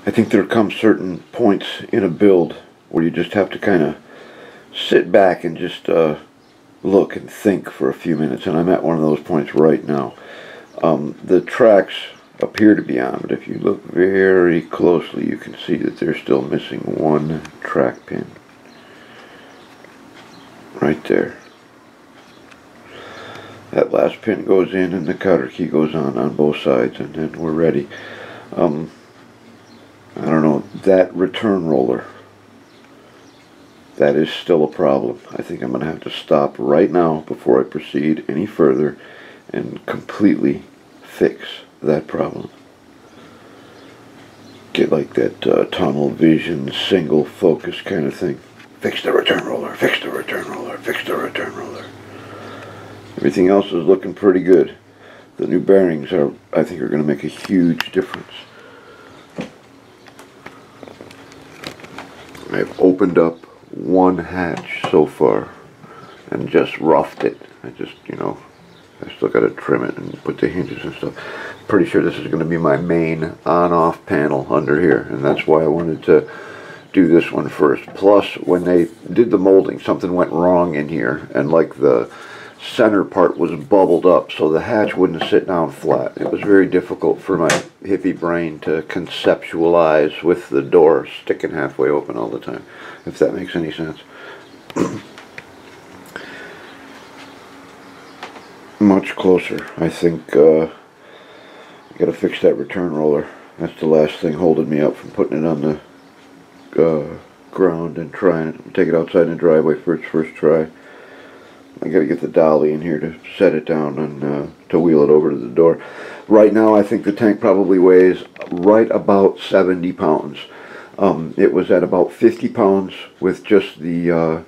I think there come certain points in a build where you just have to kind of sit back and just look and think for a few minutes, and I'm at one of those points right now. The tracks appear to be on, but if you look very closely you can see that they're still missing one track pin right there. That last pin goes in and the counter key goes on both sides, and then we're ready. I don't know, that return roller, that is still a problem. I think I'm going to have to stop right now before I proceed any further and completely fix that problem. Get like that tunnel vision, single focus kind of thing. Fix the return roller, fix the return roller, fix the return roller. Everything else is looking pretty good. The new bearings are, I think, are going to make a huge difference. I've opened up one hatch so far and just roughed it. I just, you know, I still got to trim it and put the hinges and stuff. Pretty sure this is going to be my main on-off panel under here, and that's why I wanted to do this one first. Plus, when they did the molding, something went wrong in here, and like the center part was bubbled up so the hatch wouldn't sit down flat. It was very difficult for my hippie brain to conceptualize with the door sticking halfway open all the time, if that makes any sense. Much closer. I think I gotta fix that return roller. That's the last thing holding me up from putting it on the ground and trying it. Take it outside in the driveway for its first try. I gotta get the dolly in here to set it down and to wheel it over to the door. Right now I think the tank probably weighs right about 70 pounds. It was at about 50 pounds with just the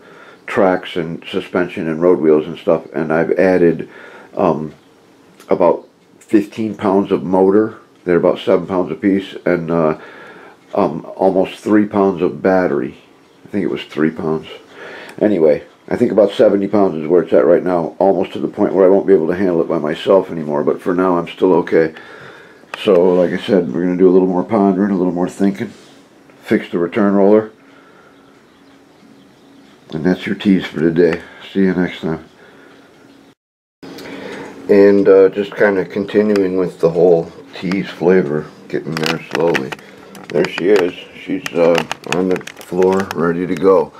tracks and suspension and road wheels and stuff, and I've added about 15 pounds of motor. They're about 7 pounds a piece, and almost 3 pounds of battery. I think it was 3 pounds. Anyway, I think about 70 pounds is where it's at right now, almost to the point where I won't be able to handle it by myself anymore, but for now I'm still okay. So, like I said, we're going to do a little more pondering, a little more thinking, fix the return roller, and that's your tease for today. See you next time. And just kind of continuing with the whole tease flavor, getting there slowly. There she is. She's on the floor, ready to go.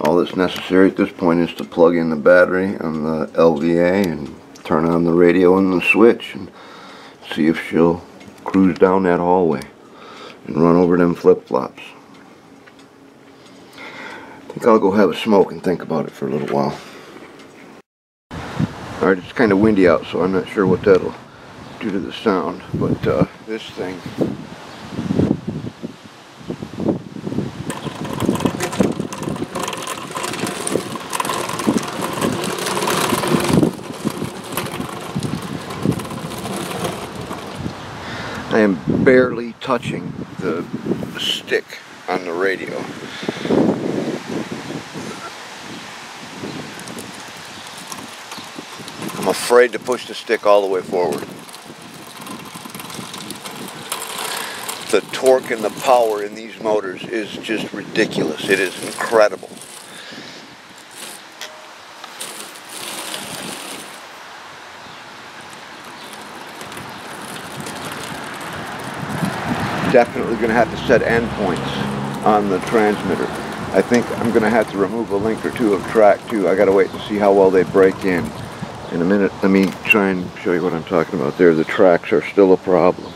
All that's necessary at this point is to plug in the battery on the LVA and turn on the radio and the switch and see if she'll cruise down that hallway and run over them flip-flops. I think I'll go have a smoke and think about it for a little while. Alright, it's kind of windy out, so I'm not sure what that'll do to the sound, but this thing, I am barely touching the stick on the radio. I'm afraid to push the stick all the way forward. The torque and the power in these motors is just ridiculous. It is incredible. Definitely going to have to set endpoints on the transmitter. I think I'm going to have to remove a link or two of track too. I got to wait to see how well they break in. In a minute, let me try and show you what I'm talking about there. The tracks are still a problem.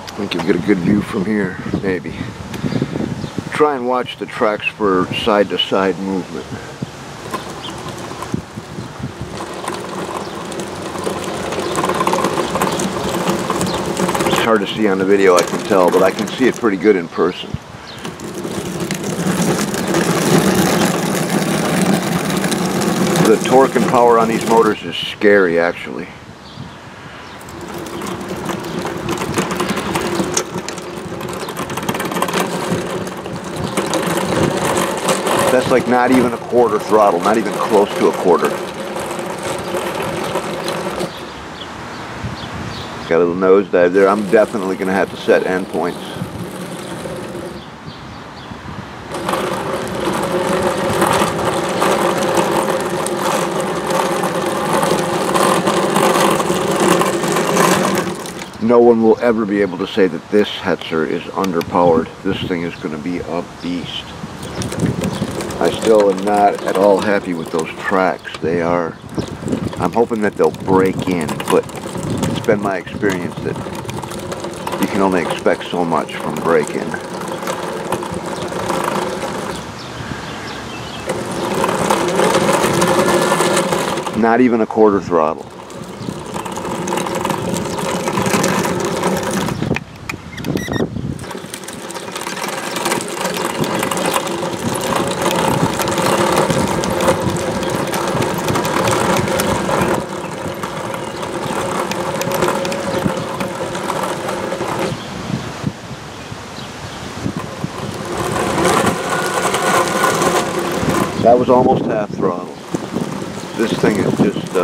I think you'll get a good view from here, maybe. Try and watch the tracks for side-to-side movement. It's hard to see on the video, I can tell, but I can see it pretty good in person. The torque and power on these motors is scary, actually. That's like not even a quarter throttle, not even close to a quarter. Got a little nosedive there. I'm definitely going to have to set endpoints. No one will ever be able to say that this Hetzer is underpowered. This thing is going to be a beast. I still am not at all happy with those tracks. They are, I'm hoping that they'll break in, but it's been my experience that you can only expect so much from break-in. Not even a quarter throttle. That was almost half throttle. This thing is just,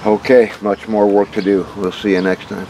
okay, much more work to do. We'll see you next time.